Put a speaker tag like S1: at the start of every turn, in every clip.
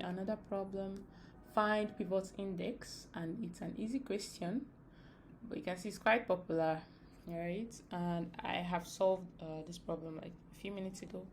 S1: another problem. Find pivot index, and it's an easy question, but you can see it's quite popular, right? And I have solved this problem like a few minutes ago,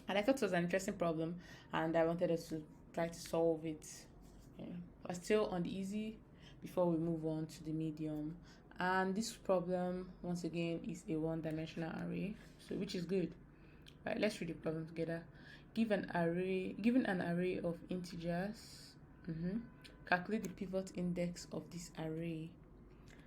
S1: and I thought it was an interesting problem, and I wanted us to try to solve it. Yeah. But still on the easy before we move on to the medium. And this problem, once again, is a one-dimensional array, so which is good. Right, let's read the problem together. Given an array of integers, calculate the pivot index of this array.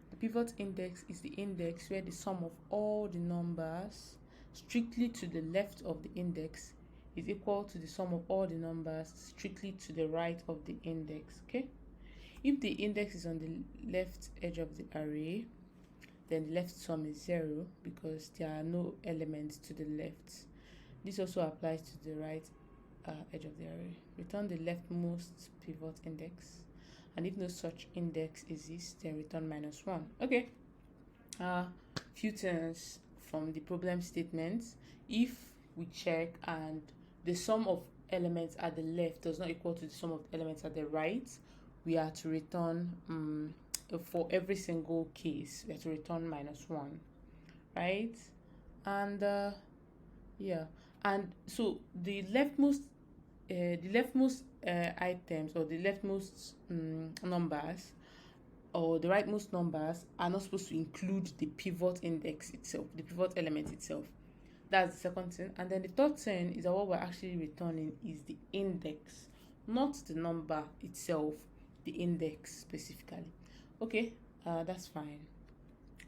S1: The pivot index is the index where the sum of all the numbers strictly to the left of the index is equal to the sum of all the numbers strictly to the right of the index. Okay, if the index is on the left edge of the array, then the left sum is 0 because there are no elements to the left. This also applies to the right edge of the array. Return the leftmost pivot index, and if no such index exists, then return -1. Okay, few things from the problem statement. If we check and the sum of elements at the left does not equal to the sum of elements at the right, we are to return for every single case we have to return -1, right? And yeah, and so the leftmost items, or the leftmost numbers, or the rightmost numbers, are not supposed to include the pivot index itself, the pivot element itself. That's the second thing. And then the third thing is that what we're actually returning is the index, not the number itself, the index specifically. Okay, that's fine.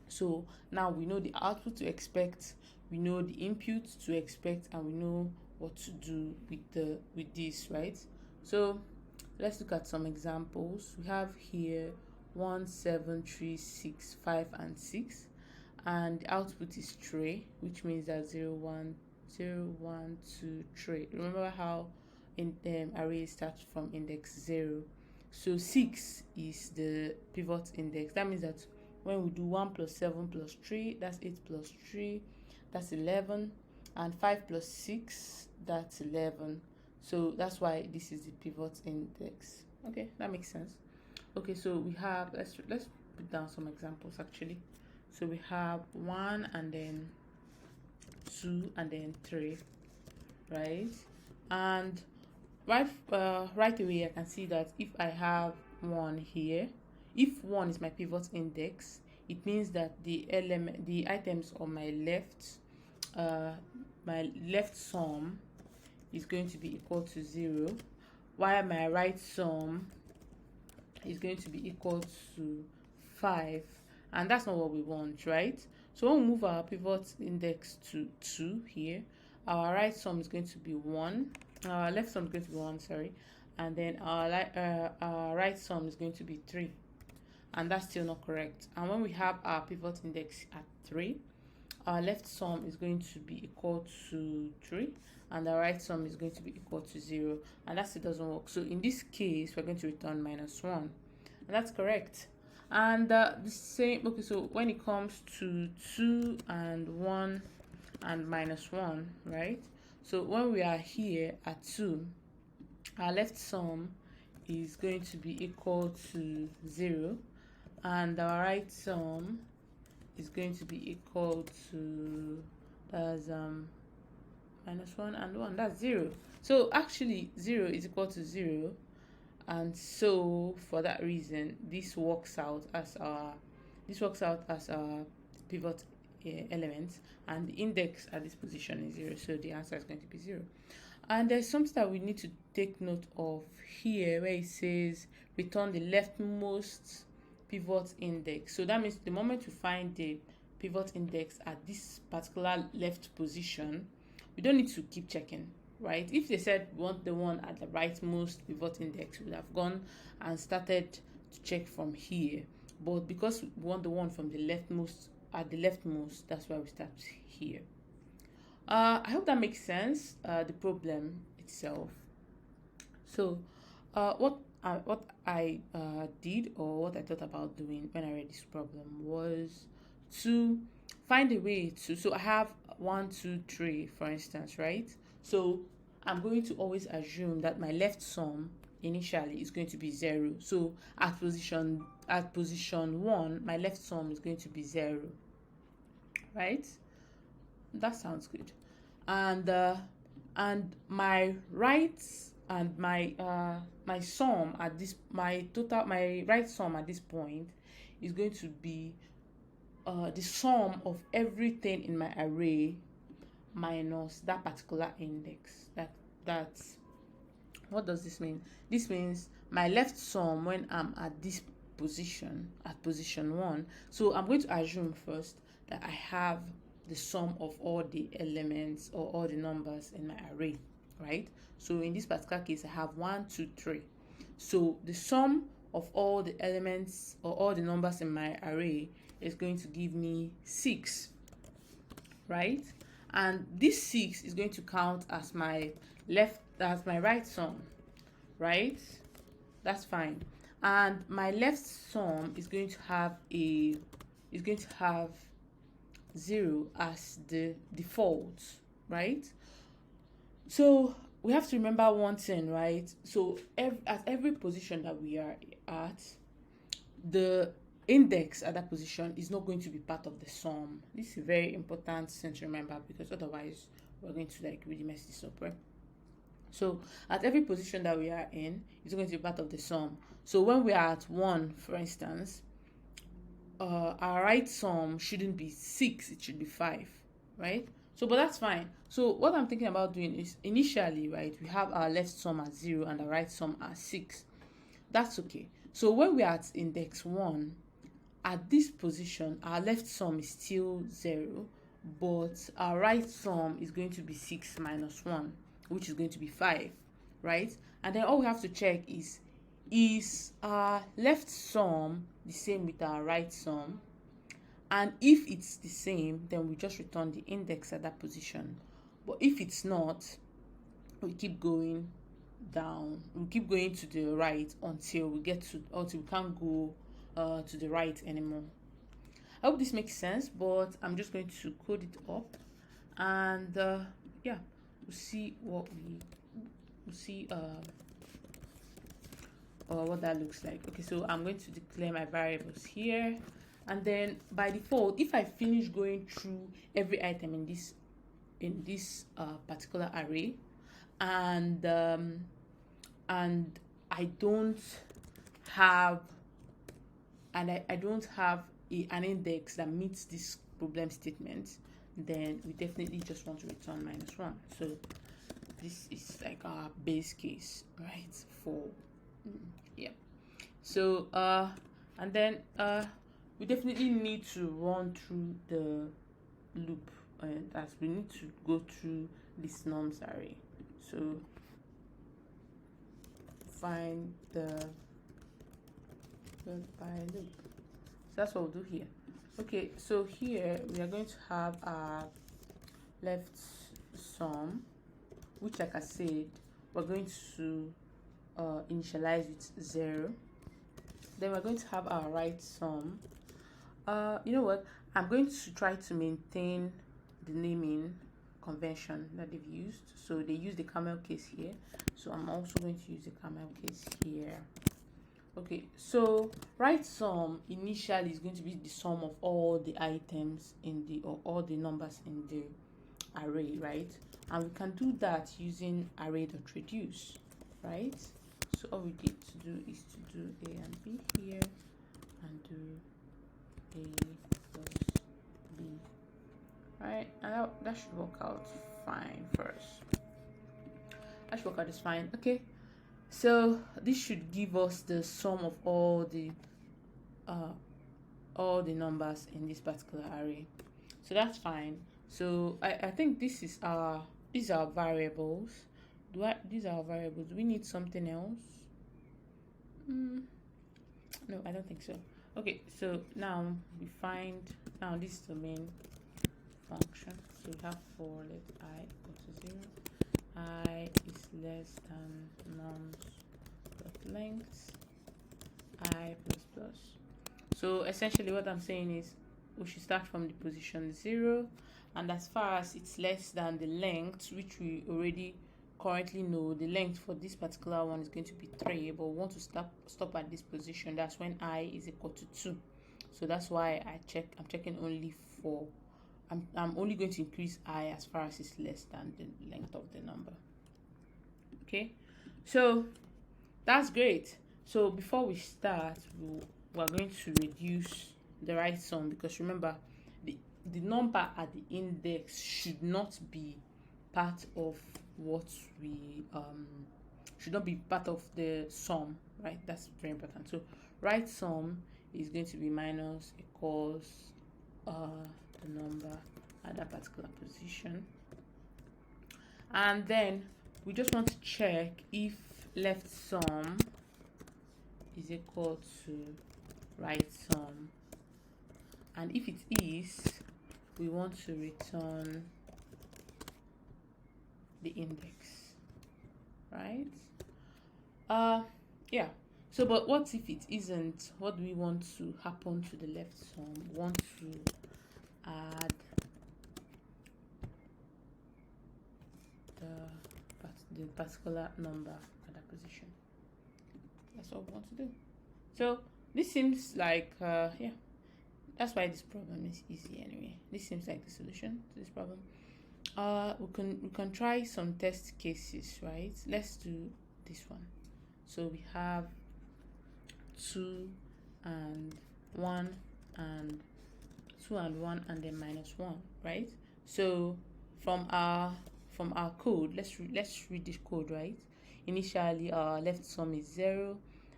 S1: So now we know the output to expect, we know the input to expect, and we know what to do with this, right? So let's look at some examples. We have here 1, 7, 3, 6, 5, and 6, and the output is 3, which means that 0, 1, 0, 1, 2, 3. Remember how in array starts from index 0. So 6 is the pivot index. That means that when we do 1 plus 7 plus 3, that's 8 plus 3, that's 11, and 5 plus 6, that's 11. So that's why this is the pivot index. Okay, that makes sense. Okay, so we have, let's put down some examples actually. So we have 1, and then 2, and then 3, right? And right away I can see that if I have 1 here, if 1 is my pivot index, it means that the items on my left sum is going to be equal to 0, while my right sum is going to be equal to 5, and that's not what we want, right? So when we move our pivot index to 2 here, our right sum is going to be 1, our left sum is going to be 1, sorry, and then our right sum is going to be 3, and that's still not correct. And when we have our pivot index at 3, our left sum is going to be equal to 3, and our right sum is going to be equal to 0, and that still doesn't work. So in this case, we're going to return -1, and that's correct. And the same, okay, so when it comes to 2 and 1 and -1, right? So when we are here at 2, our left sum is going to be equal to 0, and our right sum is going to be equal to, that's -1 and 1, that's 0. So actually 0 is equal to 0, and so for that reason this works out as our pivot element, and the index at this position is 0, so the answer is going to be 0. And there's something that we need to take note of here, where it says return the leftmost pivot index. So that means the moment you find the pivot index at this particular left position, we don't need to keep checking, right? If they said we want the one at the rightmost pivot index, we would have gone and started to check from here, but because we want the one from the leftmost, at the leftmost, that's why we start here. I hope that makes sense, the problem itself. So what I did, or what I thought about doing when I read this problem, was to find a way to, so I have 1, 2, 3, for instance, right? So I'm going to always assume that my left sum initially is going to be 0. So at position 1, my left sum is going to be 0. Right? That sounds good. And my right and my sum at this my right sum at this point is going to be the sum of everything in my array minus that particular index. That's what does this mean? This means my left sum when I'm at this position, at position 1. So I'm going to assume first that I have the sum of all the elements or all the numbers in my array, right? So in this particular case, I have 1, 2, 3. So the sum of all the elements or all the numbers in my array is going to give me 6, right? And this 6 is going to count as my right sum, right? That's fine. And my left sum is going to have 0 as the default, right? So we have to remember one thing, right? So at every position that we are at, the index at that position is not going to be part of the sum. This is a very important thing to remember, because otherwise we're going to really mess this up, right? So at every position that we are in, it's going to be part of the sum. So when we are at 1, for instance, our right sum shouldn't be 6, it should be 5, right? So, but that's fine. So what I'm thinking about doing is, initially, right, we have our left sum at 0 and our right sum at 6. That's okay. So when we are at index 1, at this position, our left sum is still 0, but our right sum is going to be 6 minus 1, which is going to be 5, right? And then all we have to check is our left sum the same with our right sum? And if it's the same, then we just return the index at that position. But if it's not, we keep going down. We keep going to the right until we can't go to the right anymore. I hope this makes sense, but I'm just going to code it up, and yeah, we'll see what what that looks like. Okay, so I'm going to declare my variables here, and then by default, if I finish going through every item in this particular array, and I don't have an index that meets this problem statement, then we definitely just want to return -1. So this is like our base case, right? For yeah. So and then we definitely need to run through the loop, as we need to go through this nums array. So find the by loop. So that's what we'll do here. Okay, so here we are going to have our left sum, which, like I said, we're going to initialize with 0. Then we're going to have our right sum. You know what? I'm going to try to maintain the naming convention that they've used. So they use the camel case here. So I'm also going to use the camel case here. Okay, so right sum initially is going to be the sum of all the items or all the numbers in the array, right? And we can do that using array.reduce, right? So all we need to do is to do A and B here, and do A plus B, right? And that should work out fine first. That should work out just fine. Okay, so this should give us the sum of all the numbers in this particular array. So that's fine. So I think these are variables. These are our variables. Do we need something else? No, I don't think so. Okay, so now we find, this is the main function. So we have for let I equal to 0. I is less than nums.length I plus plus. So essentially what I'm saying is we should start from the position 0, and as far as it's less than the length, which we already currently know the length for this particular one is going to be 3, but we want to stop at this position. That's when I is equal to 2. So that's why I'm checking only for, I'm only going to increase I as far as it's less than the length of the number. Okay, so that's great. So before we start, we're going to reduce the right sum, because remember, the number at the index should not be part of what we should not be part of the sum, right? That's very important. So right sum is going to be minus equals the number at that particular position, and then we just want to check if left sum is equal to right sum, and if it is, we want to return the index, right? Yeah. So but what if it isn't? What do we want to happen to the left sum? We want to add the particular number at that position. That's what we want to do. So this seems like yeah, that's why this problem is easy anyway. This seems like the solution to this problem. We can try some test cases, right? Let's do this one. So we have 2 and 1 and 2 and 1 and then minus 1, right? So from our code, let's read this code, right? Initially our left sum is 0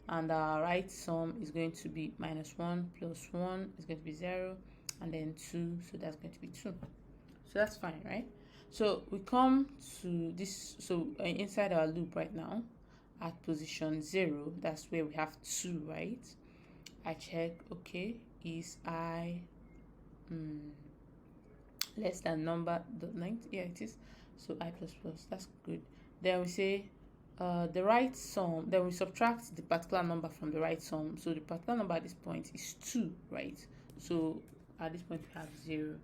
S1: and our right sum is going to be minus 1 plus 1 is going to be 0, and then 2, so that's going to be 2. So that's fine, right? So we come to this, so inside our loop right now at position 0, that's where we have 2, right? I check, okay, is I less than number the length? Yeah, it is. So I plus plus, that's good. Then we say the right sum, then we subtract the particular number from the right sum. So the particular number at this point is 2, right? So at this point we have 0.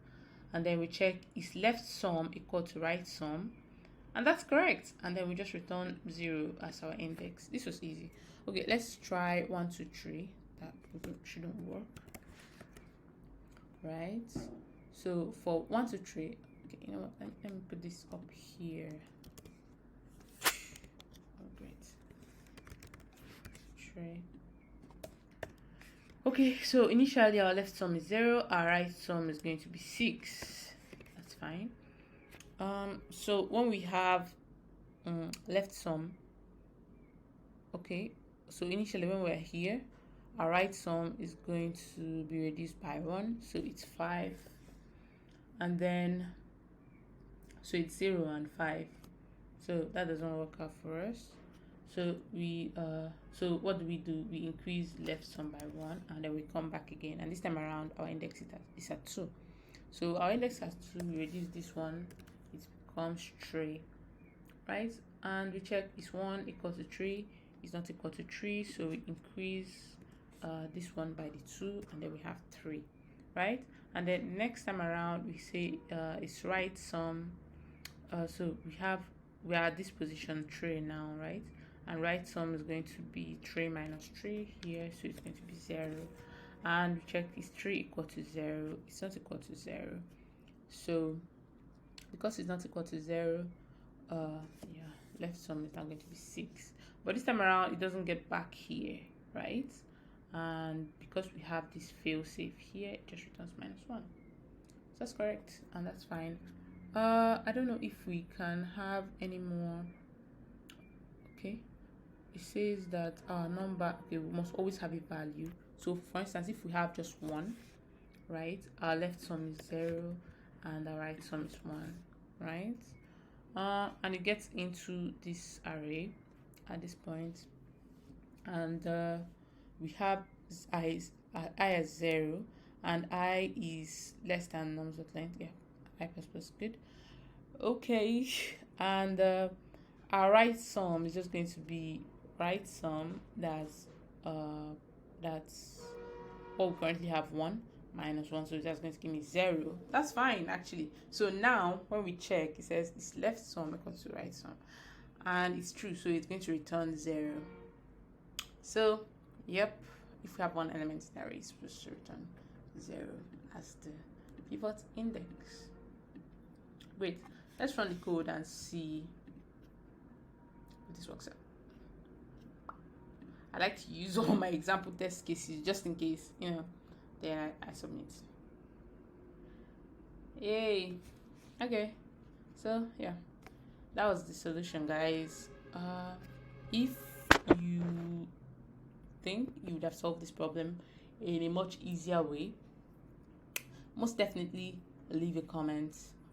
S1: And then we check, is left sum equal to right sum? And that's correct. And then we just return 0 as our index. This was easy. Okay, let's try 1, 2, 3. That shouldn't work, right? So for 1, 2, 3, okay, you know what? Let me put this up here. Oh, great. 3. Okay, so initially our left sum is 0, our right sum is going to be 6. That's fine. So when we have left sum, okay, so initially when we're here, our right sum is going to be reduced by 1, so it's 5, and then so it's 0 and 5, so that doesn't work out for us. So we so what do? We increase left sum by 1, and then we come back again, and this time around our index is at 2. So our index has 2, we reduce this one, it becomes 3, right? And we check, is 1 equal to 3? Is not equal to 3, so we increase this one by the 2, and then we have 3, right? And then next time around we say it's right sum, so we are at this position 3 now, right? And right sum is going to be 3 minus 3 here, so it's going to be 0. And we check, is 3 equal to 0? It's not equal to 0. So because it's not equal to 0, yeah, left sum is now going to be 6. But this time around it doesn't get back here, right? And because we have this fail safe here, it just returns minus 1. So that's correct, and that's fine. I don't know if we can have any more. Okay, it says that our number, okay, we must always have a value. So for instance, if we have just 1, right, our left sum is 0 and our right sum is 1, right? And it gets into this array at this point, and we have I as 0 and I is less than numbers of length. Yeah, I plus plus, good. Okay, and our right sum is just going to be right sum, that's what we currently have, 1 minus 1, so that's going to give me 0. That's fine actually. So now when we check, it says it's left sum equal to right sum, and it's true, so it's going to return 0. So yep, if we have one element in array, it's supposed to return 0 as the pivot index. Great, let's run the code and see if this works out. I like to use all my example test cases just in case, then I submit. Yay. Okay, so yeah, that was the solution, guys. If you think you would have solved this problem in a much easier way, most definitely leave a comment